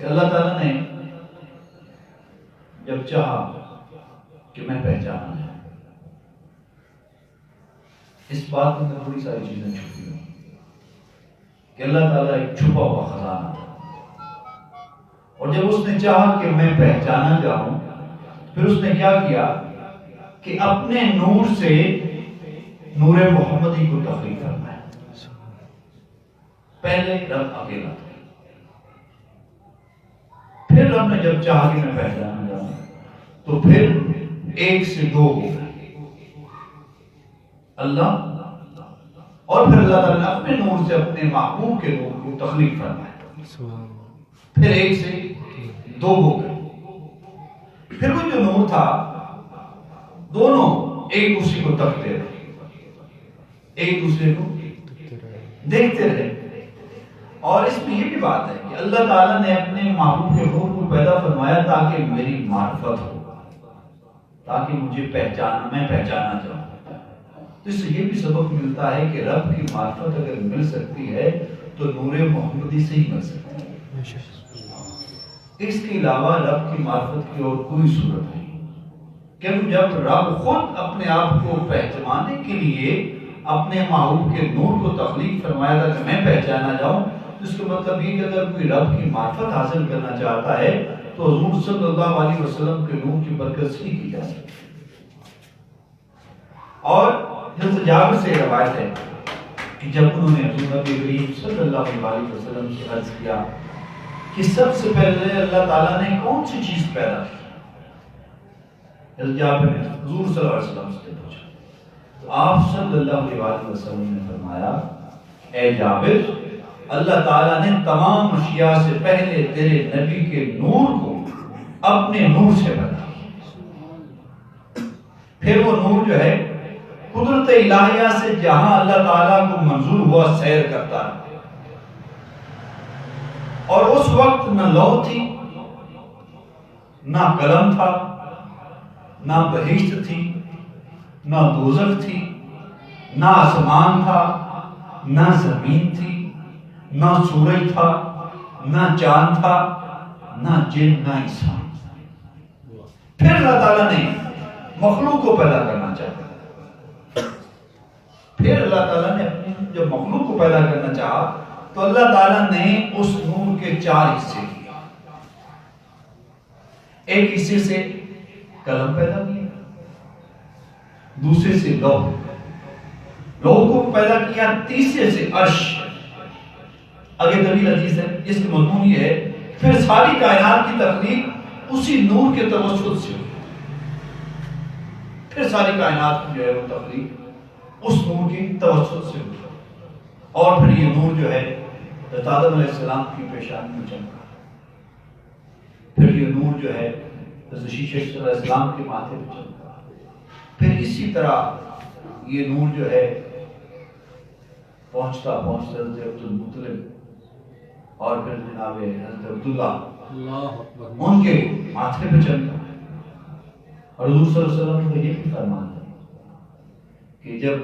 کہ اللہ تعالیٰ نے جب چاہا کہ میں پہچانا ہے، اس بات کے اندر بڑی ساری چیزیں چھپی ہوئی کہ اللہ تعالیٰ ایک چھپا ہوا خزانہ تھا، اور جب اس نے چاہا کہ میں پہچانا جاؤں، پھر اس نے کیا کیا کہ اپنے نور سے نور محمدی کو تخلیق کرنا ہے۔ پہلے رب اکیلا تھا، پھر رب نے جب چاہا کہ میں پہچانا جاؤں تو پھر ایک سے دو ہو گئے، اللہ اور پھر اللہ تعالیٰ نے اپنے نور سے اپنے محبوب کے نور کو تخلیق فرمایا، پھر ایک سے دو ہو گئے۔ پھر وہ جو نور تھا دونوں ایک دوسرے کو تکتے رہے، ایک دوسرے کو دیکھتے رہے، اور اس میں یہ بھی بات ہے کہ اللہ تعالیٰ نے اپنے محبوب کے نور کو پیدا فرمایا تاکہ میری معرفت ہو، تاکہ مجھے میں پہچانا جاؤں۔ تو اس سے یہ بھی سبق ملتا ہے کہ رب کی معرفت اگر مل سکتی ہے تو نور محمدی سے ہی مل سکتی ہے، اس کے علاوہ رب کی معرفت کی اور کوئی صورت نہیں۔ کیونکہ جب رب خود اپنے آپ کو پہچانے کے لیے اپنے محبوب کے نور کو تخلیق فرمایا تھا کہ میں پہچانا جاؤں، تو اس کا مطلب یہ کہ اگر کوئی رب کی معرفت حاصل کرنا چاہتا ہے تو حضور صلی اللہ علیہ وسلم کے نور کی برکت سے ہی کی جا سکتی ہے۔ اور حضرت جابر سے روایت ہے کہ جب انہوں نے حضور نبی کریم صلی اللہ علیہ وسلم سے عرض کیا کہ سب سے پہلے اللہ تعالیٰ نے کون سی چیز پیدا کی، حضرت جابر نے حضور صلی اللہ علیہ وسلم سے پوچھا، تو آپ صلی اللہ علیہ وسلم نے فرمایا، اے جابر، اللہ تعالیٰ نے تمام اشیاء سے پہلے تیرے نبی کے نور کو اپنے نور سے بنا، پھر وہ نور جو ہے قدرت الہیہ سے جہاں اللہ تعالیٰ کو منظور ہوا سیر کرتا ہے، اور اس وقت نہ لوح تھی، نہ قلم تھا، نہ بہشت تھی، نہ دوزخ تھی، نہ آسمان تھا، نہ زمین تھی، نہ سورج تھا، نہ چاند تھا، نہ جن، نہ انسان۔ پھر اللہ تعالیٰ نے مخلوق کو پیدا کرنا چاہا، پھر اللہ تعالیٰ نے اپنی جب مخلوق کو پیدا کرنا چاہا تو اللہ تعالیٰ نے اس نور کے 4 حصے کیے۔ ایک حصے سے قلم پیدا کیا، دوسرے سے لوح کو پیدا کیا، تیسرے سے عرش۔ آگے طویل حدیث ہے جس کا مضمون یہ ہے پھر ساری کائنات کی تخلیق اسی نور کے توسط سے ہوئی، پھر ساری کائنات کی جو ہے وہ تخلیق اس نور کی توسط سے ہوئی، اور پھر یہ نور جو ہے حضرت آدم علیہ السلام کی پیشانی میں چمکا، پھر یہ نور جو ہے حضرت شیش علیہ السلام کے ماتھے پہ چمکا، پھر اسی طرح یہ نور جو ہے پہنچتا حضرت عبد المطلب اور پھر جناب حضرت عبداللہ ان کے ماتھے پہ چمکا۔ اور حضور صلی اللہ علیہ وسلم کا یہ بھی فرمان ہے کہ جب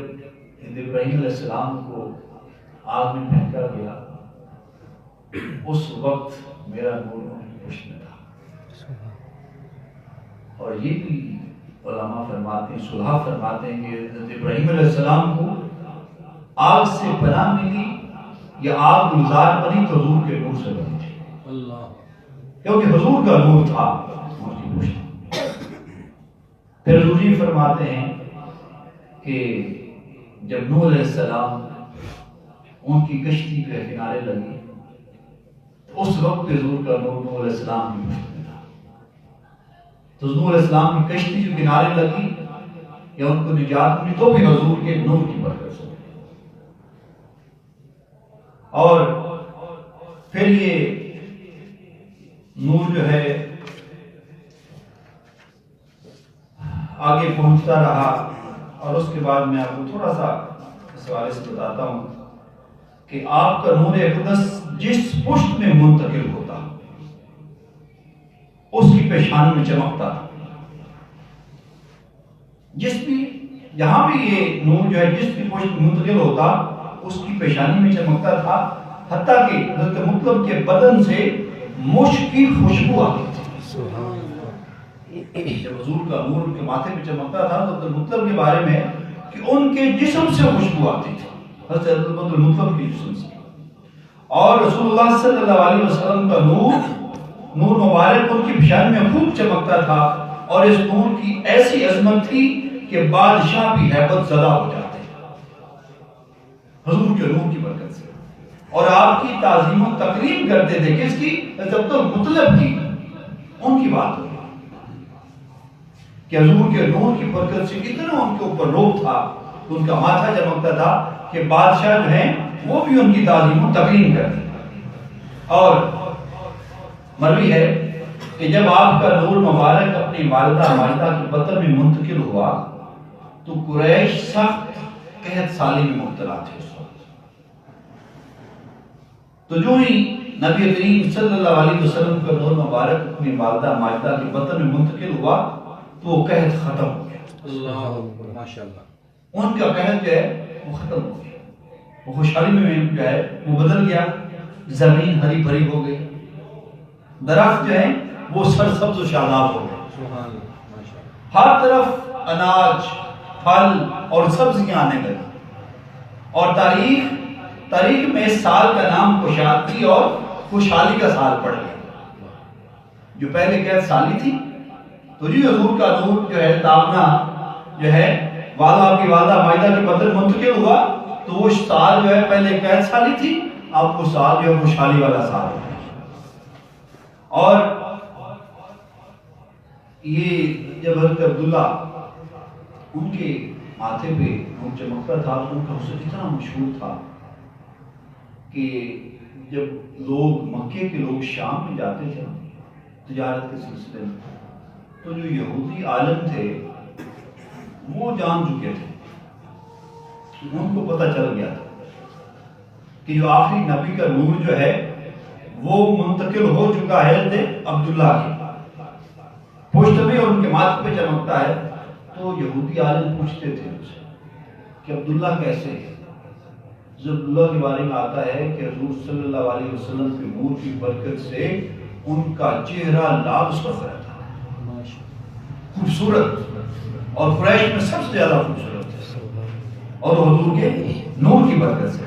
ابراہیم علیہ السلام کو آگ میں پھینکا گیا اس وقت میرا نور ان کی پشت میں تھا۔ اور یہ بھی علماء فرماتے ہیں، صلحاء فرماتے ہیں کہ حضرت ابراہیم علیہ السلام کو آگ سے پناہ ملی یا آگ گلزار بنی تو حضور کے نور سے بنی تھی، کیونکہ حضور کا نور تھا ان کی پشت۔ پھر حضور جی فرماتے ہیں کہ جب نوح علیہ السلام ان کی کشتی پہ کنارے لگی تو اس وقت حضور کا نور نوح علیہ السلام کی پشت میں تھا، تو نوح علیہ السلام کی کشتی جو کنارے لگی یا ان کو نجات ملی تو بھی حضور کے نور کی برکت سے۔ اور پھر یہ نور جو ہے آگے پہنچتا رہا، اور اس کے بعد میں آپ کو تھوڑا سا اس حوالے سے بتاتا ہوں کہ آپ کا نور اقدس جس پشت میں منتقل ہوتا اس کی پیشانی میں چمکتا، جس بھی جہاں بھی یہ نور جو ہے جس بھی پشت میں منتقل ہوتا اس کی پیشانی میں چمکتا تھا، حتیٰ کہ حضرت مطلب کے بدن سے مشک کی خوشبو آتی تھی. جب حضور کا نور ان کے ماتھے پہ چمکتا تھا تو عبد المطلب کے بارے میں کہ ان کے جسم سے خوشبو آتی تھی، حضرت عبد المطلب کے جسم سے. اور رسول اللہ صلی اللہ علیہ وسلم کا نور مبارک ان کی پیشانی میں خوب چمکتا تھا، اور اس نور کی ایسی عظمت تھی کہ بادشاہ بھی ہیبت زدہ ہو جاتے حضور کے نور کی برکت سے، اور آپ کی تعظیم و تکریم کرتے تھے. کس کی؟ عبد المطلب کی. ان کی بات ہوئی کہ حضور کے نور کی برکت سے اتنا ان کے اوپر روب تھا، ان کا ماتھا چمکتا تھا کہ بادشاہ جو ہیں وہ بھی ان کی تعظیم و تکریم کرتے. اور مروی ہے کہ جب آپ کا نور مبارک اپنی والدہ ماجدہ کی بطن میں منتقل ہوا تو قریش سخت قحط سالی میں مبتلا تھے. اس وقت تو جو ہی نبی کریم صلی اللہ علیہ وسلم کا نور مبارک اپنی والدہ ماجدہ کی بطن میں منتقل ہوا تو وہ قحط ختم ہو گیا. اللہ ماشاءاللہ. ان کا قحط جو ہے وہ ختم ہو گیا، وہ خوشحالی میں جو ہے وہ بدل گیا. زمین ہری بھری ہو گئی، درخت جو ہے وہ سرسبز و شاداب ہو گئے، ہر طرف اناج پھل اور سبزیاں آنے لگی. اور تاریخ میں اس سال کا نام خوشحالی اور خوشحالی کا سال پڑ گیا. جو پہلے قحط سالی تھی تو جی حضور کا نور جو ہے تابنا جو ہے والدہ کی والدہ مائدہ کی بدن منتقل ہوا تو وہ سال جو ہے پہلے قحط سالی تھی، اب وہ سال جو ہے خوشحالی والا سال ہے. اور یہ جب حضرت عبداللہ ان کے ماتھے پہ نور چمکتا تھا تو ان کا حسن اتنا مشہور تھا کہ جب لوگ مکے کے لوگ شام میں جاتے تھے تجارت کے سلسلے میں تو جو یہودی عالم تھے وہ جان چکے تھے، ان کو پتہ چل گیا تھا کہ جو آخری نبی کا نور جو ہے وہ منتقل ہو چکا ہے حضرت عبداللہ کی پشت میں اور ان کے ماتھے پہ چمکتا ہے. تو یہودی عالم پوچھتے تھے ان سے کہ عبداللہ کیسے ہے؟ جب عبداللہ کے بارے میں آتا ہے کہ حضور صلی اللہ علیہ وسلم کے نور کی برکت سے ان کا چہرہ لال سرخ رہتا ہے، خوبصورت، اور قریش میں سب سے زیادہ خوبصورت ہے، اور حضور کے نور کی برکت سے.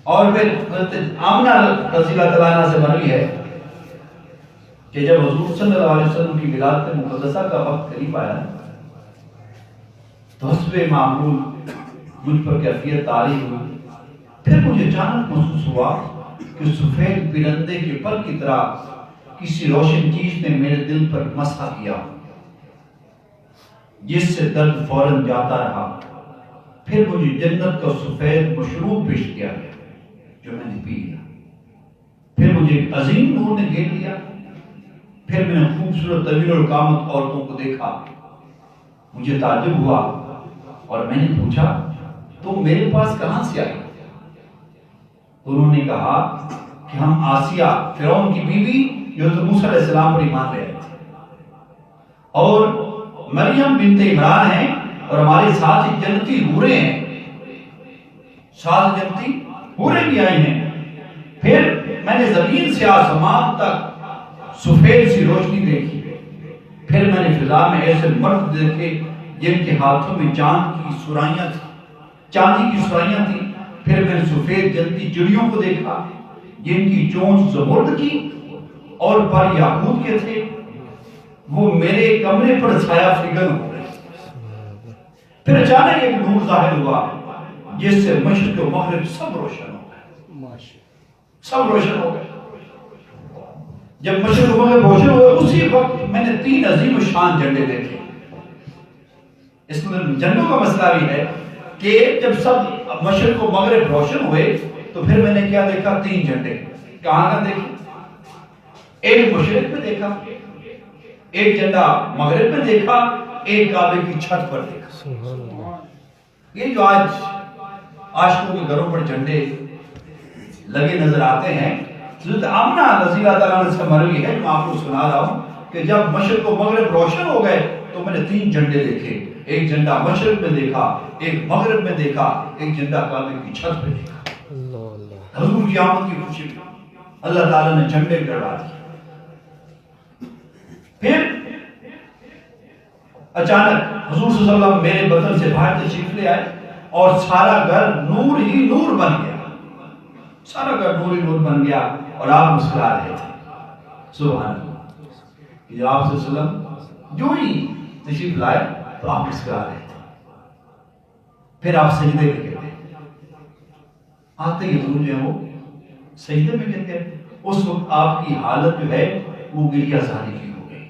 اور پھر حضرت آمنہ رضی اللہ تعالیٰ عنہ سے مروی ہے کہ جب حضور صلی اللہ علیہ وسلم کی ولادت مقدسہ کا وقت قریب آیا تو حسب معمول مجھ پر کیفیت طاری ہوئی. پھر مجھے اچانک محسوس ہوا کہ سفید پرندے کے پر کی طرح کسی روشن چیز نے میرے دل پر مسح کیا جس سے درد فوراً جاتا رہا. پھر مجھے جنت کا سفید مشروب پیش کیا گیا جو میں نے پی لیا. پھر مجھے ایک عظیم نور نے گھیر لیا. پھر میں نے خوبصورت طویل القامت عورتوں کو دیکھا. مجھے تعجب ہوا اور میں نے پوچھا تم میرے پاس کہاں سے آئی؟ انہوں نے کہا کہ ہم آسیہ فرعون کی بیوی جو حضرت موسیٰ علیہ السلام پر ایمان لے آئے تھے، اور مریم بنت عمران ہیں، اور ہمارے ساتھ ہی جنتی حوریں ہیں، ساتھ جنتی حوریں بھی آئی ہیں. پھر میں نے زمین سے آسمان تک سفید سی روشنی دیکھی. پھر میں نے فضا میں ایسے مرد دیکھے جن کے ہاتھوں میں چاندی کی سرائیاں تھیں. پھر میں نے سفید جلتی چڑیوں کو دیکھا جن کی چونچ زبرد کی اور پر یاقوت کے تھے. وہ میرے کمرے پر چھایا فکر ہو رہے. پھر اچانک ایک نور ظاہر ہوا جس سے مشرق و مغرب سب روشن ہو گئے، سب روشن ہو گئے. جب مشرق و مغرب روشن ہوئے اسی وقت میں نے 3 عظیم الشان جھنڈے دیکھے. اس میں جھنڈوں کا مسئلہ بھی ہے کہ جب سب مشرق و مغرب روشن ہوئے تو پھر میں نے کیا دیکھا؟ 3 جھنڈے. کہاں کا دیکھے؟ ایک مشرق میں دیکھا، ایک جھنڈا مغرب میں دیکھا، ایک کعبے کی چھت پر دیکھا. یہ جو آج عاشقوں کے گھروں پر جھنڈے لگے نظر آتے ہیں، حضرت آمنہ رضی اللہ تعالیٰ عنہ سے مروی ہے جو آپ کو سنا رہا ہوں کہ جب مشرق و مغرب روشن ہو گئے تو میں نے 3 جھنڈے دیکھے. ایک جھنڈا مشرق میں دیکھا، ایک مغرب میں دیکھا، ایک جھنڈا کعبے کی چھت پہ دیکھا. حضور کی آمد کی خوشی میں اللہ تعالیٰ نے جھنڈے گڑوا دیے. پھر اچانک حضور صلی اللہ علیہ وسلم میرے بدن سے باہر تشریف لے آئے اور سارا گھر نور ہی نور بن گیا. سارا گھر نور ہی نور بن گیا اور آپ مسکرا رہے تھے. سبحان اللہ. کہ آپ صلی اللہ علیہ وسلم جو ہی تشریف لائے تو آپ مسکرا رہے تھے. پھر آپ سجدے میں گر گئے. آتے ہی حضور جو ہے وہ سجدے میں گر گئے. اس وقت آپ کی حالت جو ہے وہ گریہ زاری کی ہو گئی.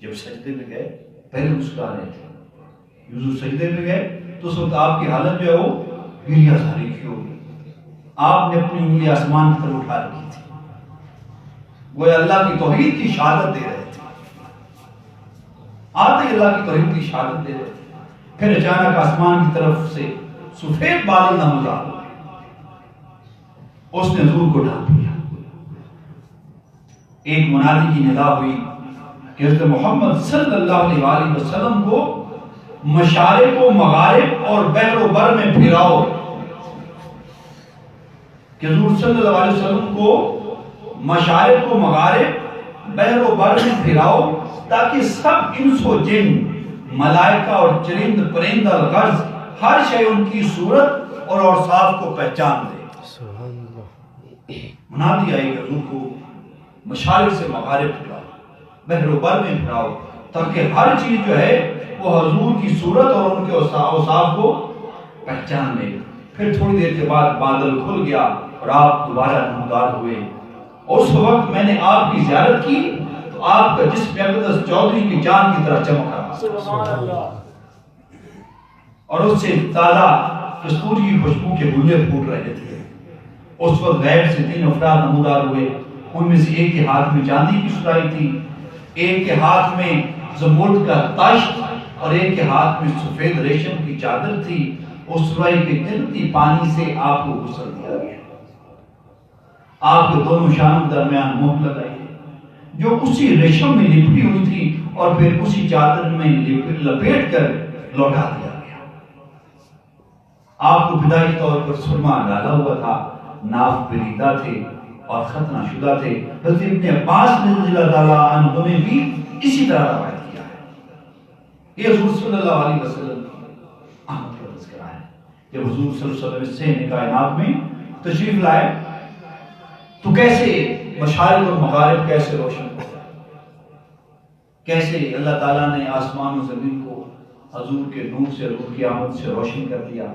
جب سجدے میں گئے پہلے مسکرا رہے تھے, حضور سجدے میں گئے تو اس وقت آپ کی حالت جو ہے وہ گریہ زاری کی ہو گئی. آپ نے اپنی انگلی آسمان کی طرف اٹھا رکھی تھی, وہ اللہ کی توحید کی شہادت دے رہے تھے. آتے ہی اللہ کی توحید کی شہادت دے رہے تھے. پھر اچانک آسمان کی طرف سے سفید بادل نمودار ہوئے. اس نے حضور کو ڈھانپ لیا. ایک منادی کی ندا ہوئی کہ حضرت محمد صلی اللہ علیہ وآلہ وسلم کو مشارق و مغارب اور بحر و بر میں پھراؤ. کہ حضور صلی اللہ علیہ وسلم کو مشارق و مغارب بحر و بر میں پھراؤ تاکہ سب انس و جن, ملائکہ اور چرند پرند الغرض ہر شے ان کی صورت اور اوصاف کو پہچان دے. منادی آئی کہ حضور کو مشارق سے مغارب پھراؤ, بحر و بر میں پھراؤ تاکہ ہر چیز جو ہے وہ حضور کی صورت اور ان کے اوصاف کو پہچان لے. پھر تھوڑی دیر کے بعد بادل کھل گیا اور آپ دوبارہ نمودار ہوئے. اس وقت میں نے آپ کی زیارت کی تو آپ کا جسم اقدس چودھری کی جان کی طرح چمک رہا اور اس سے تازہ کستوری کی خوشبو کے گلے پھوٹ رہے تھے. اس وقت غیب سے 3 افراد نمودار ہوئے. ان میں سے ایک کے ہاتھ میں چاندی کی سرائی تھی, ایک کے ہاتھ میں زمرد کا تاش اور ایک کے ہاتھ میں سفید ریشم کی چادر تھی. اس سرائی کے قدرتی پانی سے آپ کو غسل دیا گیا. آپ کے دونوں شانوں کے درمیان مہر لگائی جو اسی ریشم میں لپٹی ہوئی تھی اور پھر اسی چادر میں لپیٹ کر لوٹا دیا گیا. آپ کو ابتدائی طور پر سرما ڈالا ہوا تھا, ناف بریدہ تھے اور ختنہ شدہ تھے. حضرت ابن عباس رضی اللہ تعالیٰ عنہ نے بھی اسی طرح روایت کیا ہے. یہ حضور صلی اللہ علیہ وسلم آمد کا تذکرہ ہے. جب حضور صلی اللہ علیہ وسلم سے کائنات میں تشریف لائے تو کیسے مشارق اور مغارب کیسے روشن ہو گئے, کیسے اللہ تعالیٰ نے آسمان و زمین کو حضور کے نور سے, حضور کی آمد سے روشن کر دیا.